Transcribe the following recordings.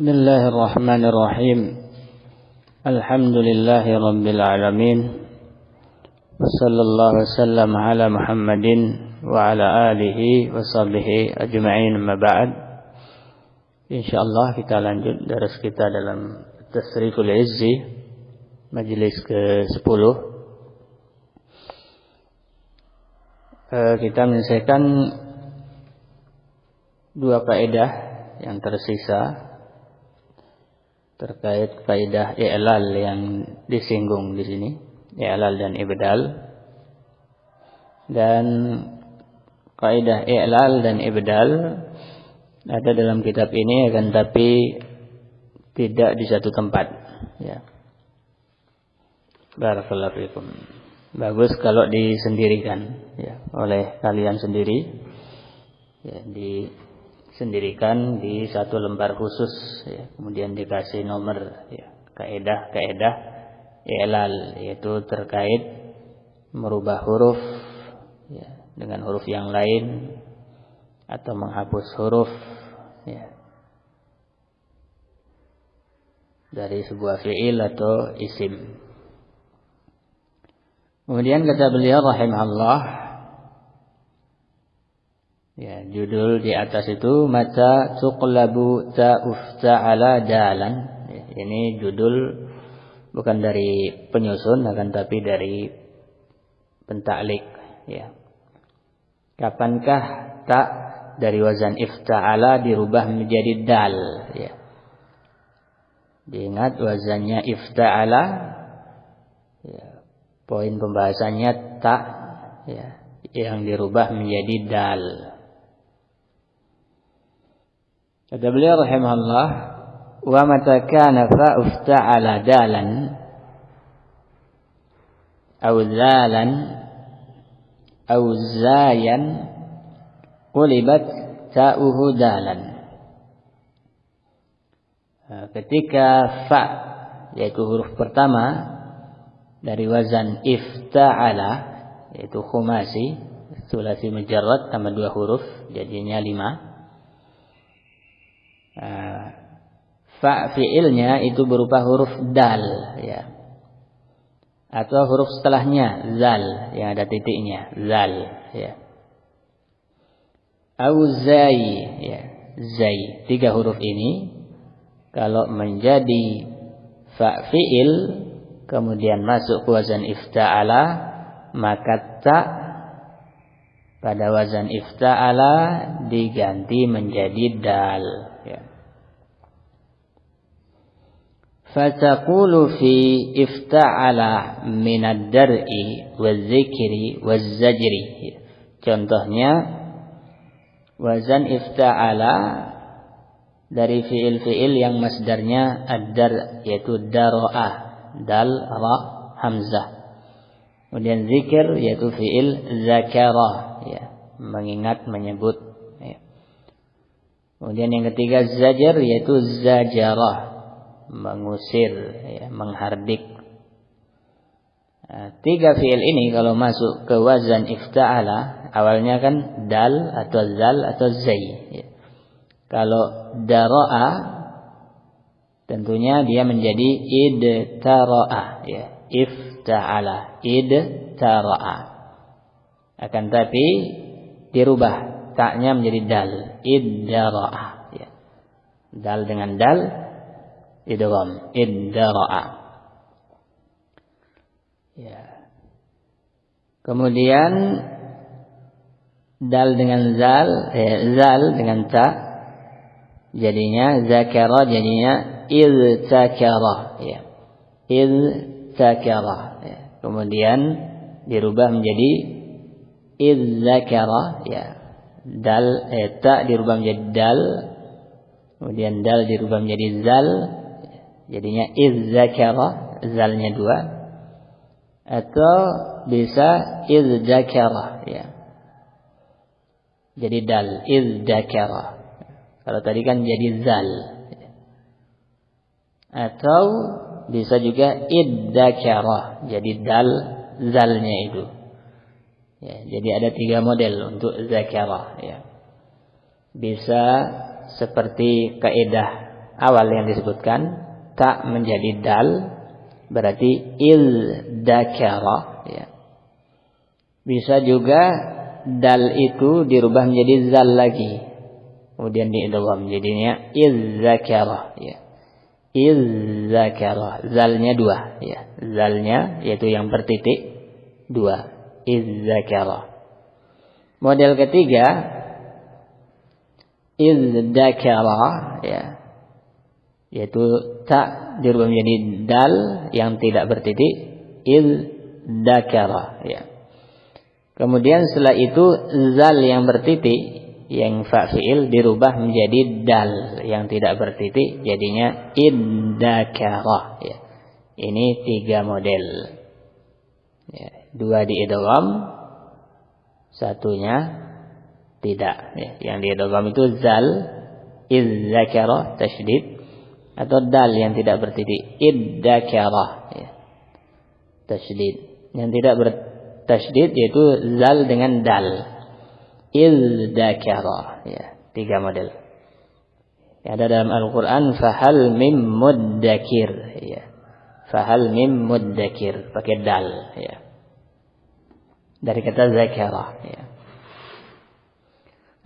Bismillahirrahmanirrahim. Alhamdulillahi rabbil alamin. Wassallallahu wasallam ala Muhammadin wa ala alihi wa sahbihi ajma'in, amma ba'd. Insyaallah kita lanjut daras kita dalam Tasriful Izzi, majelis ke-10. Kita menyelesaikan dua kaidah yang tersisa terkait kaidah i'lal yang disinggung di sini, i'lal dan ibdal. Dan kaidah i'lal dan ibdal ada dalam kitab ini, akan tapi tidak di satu tempat, ya. Barakallahu fikum. Bagus kalau disendirikan, ya, oleh kalian sendiri, ya, disendirikan di satu lembar khusus, ya. Kemudian dikasih nomor, ya, kaidah i'lal, yaitu terkait merubah huruf, ya, dengan huruf yang lain atau menghapus huruf, ya, dari sebuah fi'il atau isim. Kemudian kata beliau rahimahullah, ya, judul di atas itu mata tuqlabu ta'ufta'ala dalan. Ya, ini judul bukan dari penyusun, akan tapi dari pentaklik, ya. Kapankah tak dari wazan ifta'ala dirubah menjadi dal, ya. Diingat wazannya ifta'ala, ya, poin pembahasannya tak, ya, yang dirubah menjadi dal. Kata beliau rahimahullah, wa mata kana fa ufta'ala dalan aw zalan aw zayan qulibat ta'uhu dalan. Ketika fa, yaitu huruf pertama dari wazan ifta'ala, yaitu khumasi, sulasi mujarrad tambah 2 huruf, jadinya 5. Fa fi'ilnya itu berupa huruf dal, ya, atau huruf setelahnya zal yang ada titiknya, zal, ya. Auzai, ya, zai. 3 huruf ini kalau menjadi fa fi'il kemudian masuk ke wazan ifta'ala, maka ta pada wazan ifta'ala diganti menjadi dal, ya. Fataqulu fi ifta'ala minad dar'i waz-zikri waz-zajri. Contohnya wazan ifta'ala dari fi'il-fi'il yang masdarnya ad-dar, yaitu daro'ah, dal, ra, hamzah. Kemudian zikir yaitu fi'il zakarah, ya, mengingat, menyebut, ya. Kemudian yang ketiga zajar yaitu zajarah, mengusir, ya, menghardik. 3 fi'il ini kalau masuk ke wazan ifta'ala, awalnya kan dal atau zal atau zai, ya. Kalau daro'a tentunya dia menjadi idtara'a, ya, ifta'ala, idtara'a. Akan tapi dirubah taknya menjadi dal, iddara'a, ya. Dal dengan dal idgham, iddara'a, ya. Kemudian dal dengan zal, zal dengan ta, jadinya zakara, jadinya iztakara, ya, iztakara, ya. Kemudian dirubah menjadi izzakara, ya. Dal, ta dirubah menjadi dal, kemudian dal dirubah menjadi zal, jadinya izzakara, zalnya 2, atau bisa izzakara, ya, jadi dal, izzakara. Kalau tadi kan jadi zal, atau bisa juga idzakara, jadi dal, zalnya itu, ya. Jadi ada 3 model untuk zakara, ya. Bisa seperti kaidah awal yang disebutkan, ta menjadi dal, berarti idzakara, ya. Bisa juga dal itu dirubah menjadi zal lagi, kemudian diidgham jadinya idzakara, ya. Idzakara, zalnya 2, ya. Zalnya yaitu yang bertitik 2, idzakara. Model ketiga idzakara, ya, yaitu ta dirubah menjadi dal yang tidak bertitik, idzakara, ya. Kemudian setelah itu zal yang bertitik, yang fa fi'il dirubah menjadi dal yang tidak bertitik, jadinya idzakara, ya. Ini 3 model, ya. 2 diidgham, satunya tidak, ya. Yang diidgham itu zal idzakara tasydid, atau dal yang tidak bertitik idzakara, ya. Tasydid. Yang tidak bertasydid yaitu zal dengan dal idzakara, ya. 3 model. Ya, ada dalam Al-Qur'an fahal mim muddakir, ya. Fahal mim muddakir pakai dal, ya. Dari kata zakara, ya.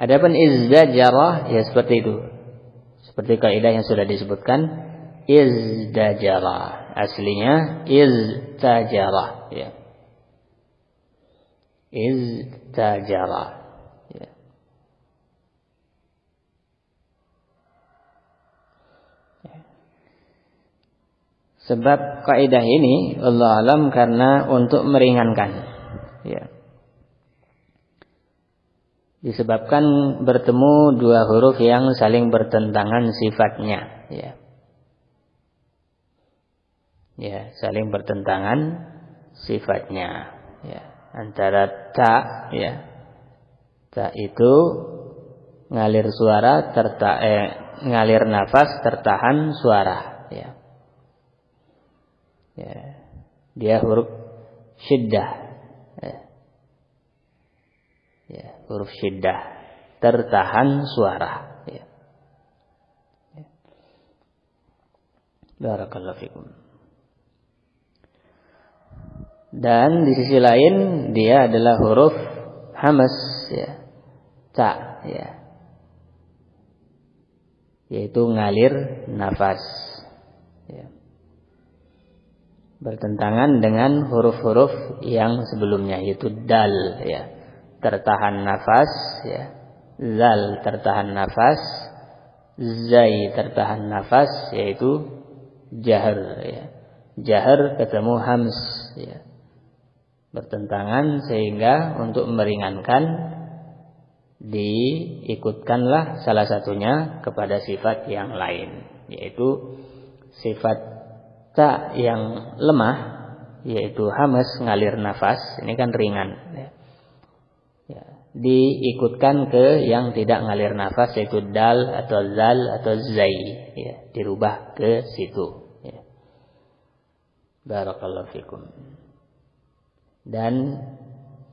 Adapun izdajara, ya seperti itu. Seperti kaidah yang sudah disebutkan, izdajara, aslinya iztajara, ya. Iztajara, ya. Sebab kaidah ini Allah alam karena untuk meringankan, ya. Disebabkan bertemu 2 huruf yang saling bertentangan sifatnya, ya. Ya, saling bertentangan sifatnya, ya. Antara ta, ya. Ta itu ngalir suara ngalir nafas tertahan suara, ya. Ya, dia huruf syiddah, ya. Ya, huruf syiddah tertahan suara, ya. Ya. Barakallahu fikum. Dan di sisi lain dia adalah huruf hamas, ya. Ta, ya. Yaitu ngalir nafas, ya. Bertentangan dengan huruf-huruf yang sebelumnya yaitu dal, ya. Tertahan nafas, ya. Zal tertahan nafas, zai tertahan nafas, yaitu jahar, ya. Jahar ketemu hams, ya. Bertentangan sehingga untuk meringankan diikutkanlah salah satunya kepada sifat yang lain, yaitu sifat ta yang lemah, yaitu hamas ngalir nafas, ini kan ringan, ya. Ya, diikutkan ke yang tidak ngalir nafas yaitu dal atau zal atau zai, ya, dirubah ke situ, ya. Barakallahu fikum. Dan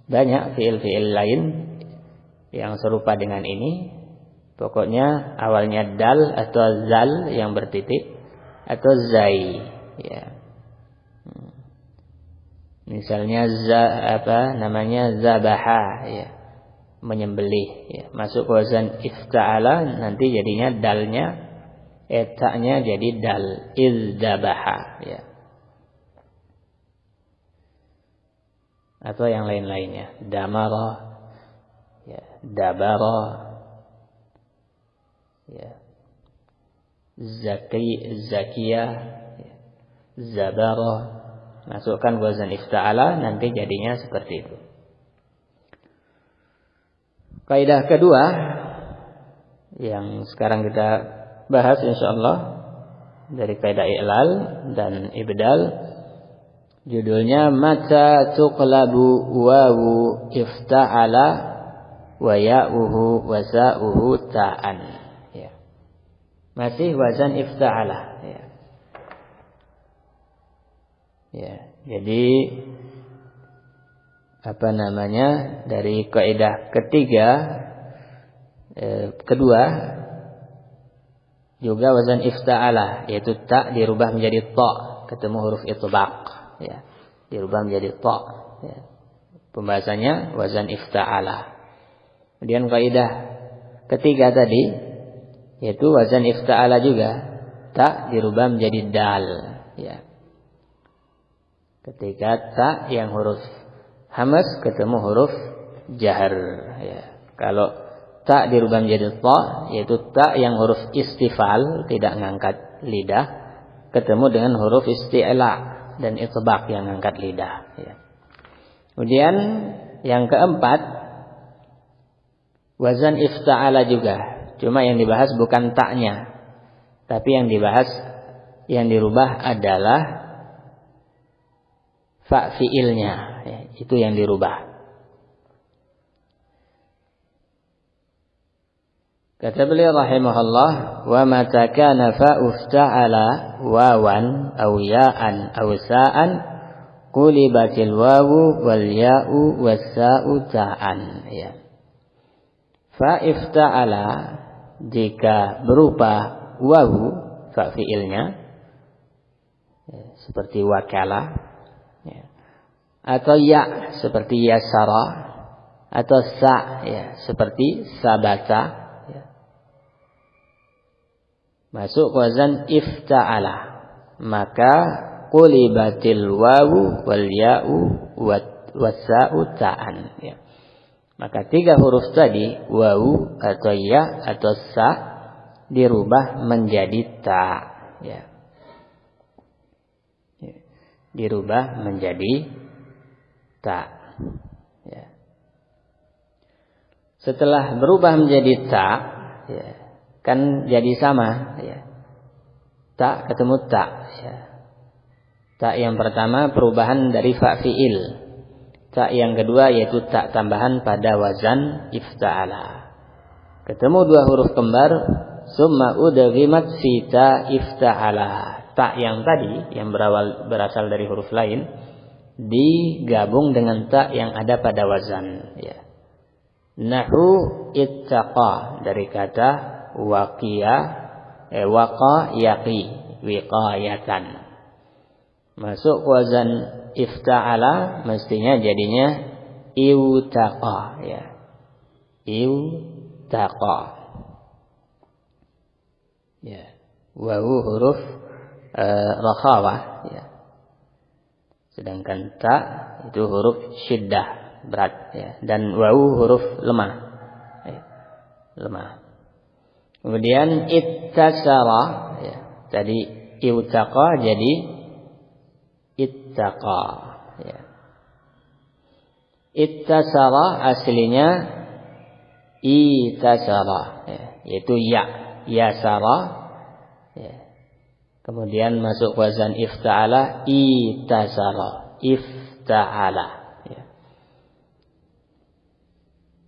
banyak fiil-fiil lain yang serupa dengan ini. Pokoknya awalnya dal atau zal yang bertitik atau zai, ya. Misalnya zabaha, ya, menyembelih, ya. Masuk ke wazan ifta'ala, nanti jadinya dalnya ta'nya jadi dal izdabaha, ya. Atau yang lain-lainnya, damara, ya, dabara, ya, zakiyah, ya, zabara. Masukkan wazan ifta'ala, nanti jadinya seperti itu. Kaidah kedua yang sekarang kita bahas insyaallah dari kaidah i'lal dan ibdal, judulnya mata tuqlabu wawu ifta'ala wa ya'uhu wa za'uhu ta'an, ya. Masih wazan ifta'ala, ya. Ya, jadi dari kaidah kedua Juga wazan ifta'ala, yaitu ta dirubah menjadi ta, ketemu huruf itbaq, ya. Dirubah menjadi ta, ya. Pembahasannya wazan ifta'ala. Kemudian kaidah ketiga tadi, yaitu wazan ifta'ala juga, ta dirubah menjadi dal, ya. Ketika ta yang huruf hamas ketemu huruf jahar, ya. Kalau ta dirubah menjadi ta, yaitu ta yang huruf istifal, tidak ngangkat lidah, ketemu dengan huruf isti'la dan itbaq yang ngangkat lidah, ya. Kemudian yang keempat, wazan ifta'ala juga. Cuma yang dibahas bukan ta'nya, tapi yang dibahas, yang dirubah adalah fa fi'ilnya, ya. Itu yang dirubah. Kata beliau rahimahullah, wa mata kana fa'u ifta'ala wawan aw ya'an aw sa'an qulibatil wawu wal ya'u was sa'u ta'an, ya. Fa ifta'ala jika berupa wawu, fa fi'ilnya, ya, seperti wakala, ya. Atau ya seperti yasara, atau sa, ya, seperti sabata, masuk wazan ifta'ala, maka qulibatil wawu wal ya'u wasa'u ta'an, ya. Maka tiga huruf tadi, wawu atau ya atau sa, dirubah menjadi ta, ya. Dirubah menjadi ta, ya. Setelah berubah menjadi ta, ya, kan jadi sama, ya. Ta ketemu ta, ya. Ta yang pertama perubahan dari fa fi'il. Ta yang kedua yaitu ta tambahan pada wazan ifta'ala. Ketemu dua huruf kembar, summa udghimat fi ta ifta'ala. Ta yang tadi yang berasal dari huruf lain digabung dengan ta yang ada pada wazan, ya. Nahu ittaqa, dari kata waqiya, waqa yaqi, wiqayatan. Masuk wazan ifta'ala, mestinya jadinya iwtaqa, ya. Iwtaqa, ya. Wawu huruf rakhawah, ya. Sedangkan ta itu huruf syiddah, berat, ya. Dan wawu huruf lemah, ya. Lemah. Kemudian ittasara, ya. Tadi iwtaqa jadi ittaqa, ya. Ittasara aslinya itasara, ya. Yaitu ya, yasara, ya. Kemudian masuk wazan ifta'ala, itasara, ifta'ala, ya.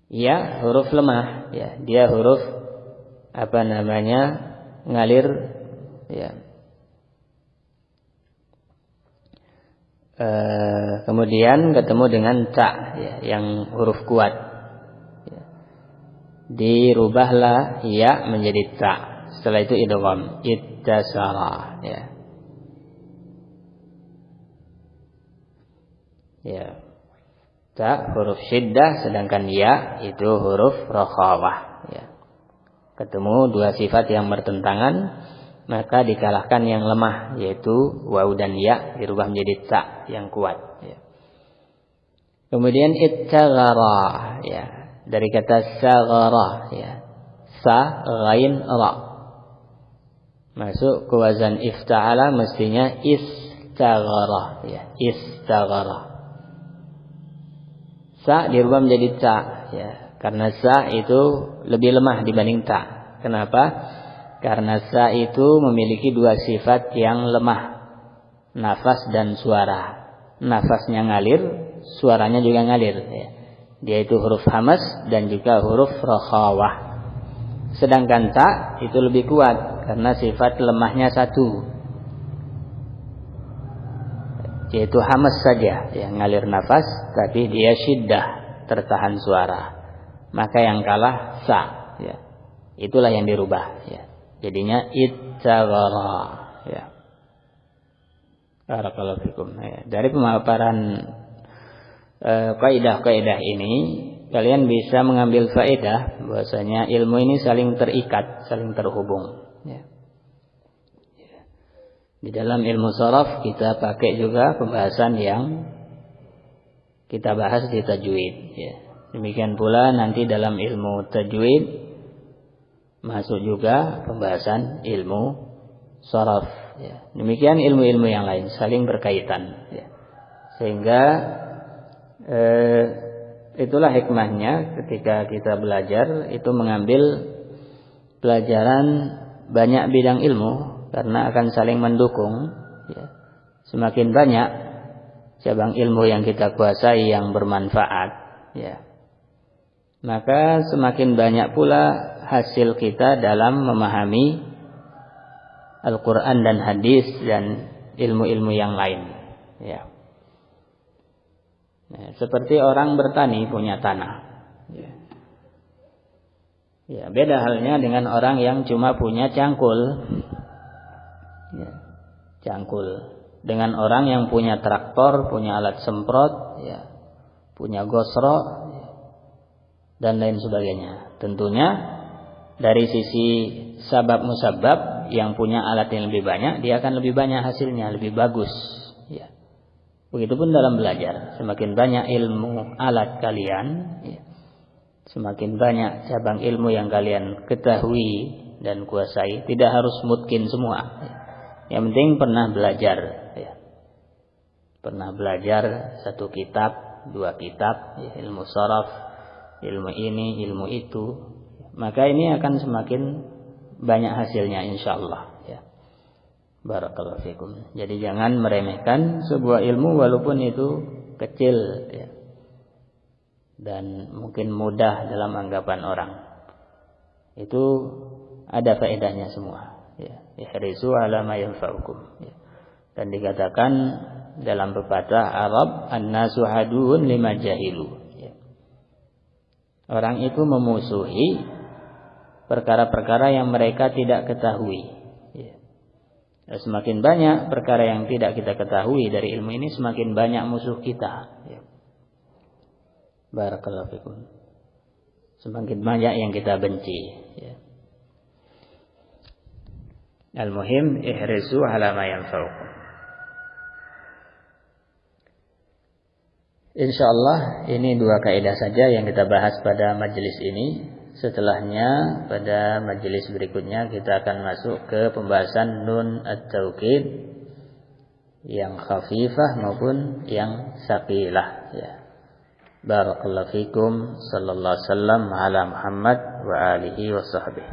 Ya huruf lemah, ya. Dia huruf ngalir, ya. Kemudian ketemu dengan ta, ya, yang huruf kuat, ya. Dirubahlah ya menjadi ta. Setelah itu idgham, ittasara, ya. Ya. Ta huruf syiddah, sedangkan ya itu huruf rakhawah, ya. Ketemu dua sifat yang bertentangan, maka dikalahkan yang lemah, yaitu waw dan ya, dirubah menjadi ta yang kuat, ya. Kemudian ittaghara, ya, dari kata saghara, ya. Sa ghain ra, masuk ke wazan ifta'ala, mestinya istaghara, ya. Istaghara. Sa dirubah menjadi ta, ya. Karena sa itu lebih lemah dibanding ta. Kenapa? Karena sa itu memiliki dua sifat yang lemah, nafas dan suara. Nafasnya ngalir, suaranya juga ngalir, ya. Dia itu huruf hamas dan juga huruf rakhawah. Sedangkan ta itu lebih kuat karena sifat lemahnya satu, yaitu hamas saja, yang ngalir nafas, tapi dia syiddah, tertahan suara. Maka yang kalah sa, ya. Itulah yang dirubah, ya. Jadinya ittaghara, ya. Barakallahu fikum. Ya. Dari pemaparan kaidah-kaidah ini kalian bisa mengambil faedah bahwasanya ilmu ini saling terikat, saling terhubung, ya. Di dalam ilmu sharaf kita pakai juga pembahasan yang kita bahas di tajwid, ya. Demikian pula nanti dalam ilmu tajwid masuk juga pembahasan ilmu sharaf, ya. Demikian ilmu-ilmu yang lain saling berkaitan, ya. Sehingga itulah hikmahnya ketika kita belajar itu mengambil pelajaran banyak bidang ilmu, karena akan saling mendukung, ya. Semakin banyak cabang ilmu yang kita kuasai yang bermanfaat, ya, maka semakin banyak pula hasil kita dalam memahami Al-Quran dan hadis dan ilmu-ilmu yang lain, ya. Nah, seperti orang bertani punya tanah, ya. Ya, beda halnya dengan orang yang cuma punya cangkul, ya, cangkul. Dengan orang yang punya traktor, punya alat semprot, ya, punya gosro, ya, dan lain sebagainya. Tentunya dari sisi sabab musabab, yang punya alat yang lebih banyak, dia akan lebih banyak hasilnya, lebih bagus, ya. Begitupun dalam belajar, semakin banyak ilmu alat kalian, ya, semakin banyak cabang ilmu yang kalian ketahui dan kuasai. Tidak harus mutkin semua, ya. Yang penting pernah belajar, ya. Pernah belajar satu kitab, dua kitab, ya, ilmu sharaf, ilmu ini, ilmu itu, maka ini akan semakin banyak hasilnya insyaallah, ya. Barakallahu fikum. Jadi jangan meremehkan sebuah ilmu walaupun itu kecil, ya, dan mungkin mudah dalam anggapan orang. Itu ada faedahnya semua, ya. Ihrisu ala ma yanfa'ukum, ya. Dan dikatakan dalam pepatah Arab, an-nasu haduun lima jahilu, ya. Orang itu memusuhi perkara-perkara yang mereka tidak ketahui, ya. Semakin banyak perkara yang tidak kita ketahui dari ilmu ini, semakin banyak musuh kita, ya. Barakallahu fikum. Semakin banyak yang kita benci, ya. Al-muhim ihrisu ala ma yanfa'ukum. Insyaallah ini dua kaidah saja yang kita bahas pada majelis ini. Setelahnya pada majelis berikutnya kita akan masuk ke pembahasan nun at-taukid yang khafifah maupun yang saqilah, ya. Barakallahu fikum, sallallahu alaihi wasallam ala Muhammad wa alihi wa sahbihi.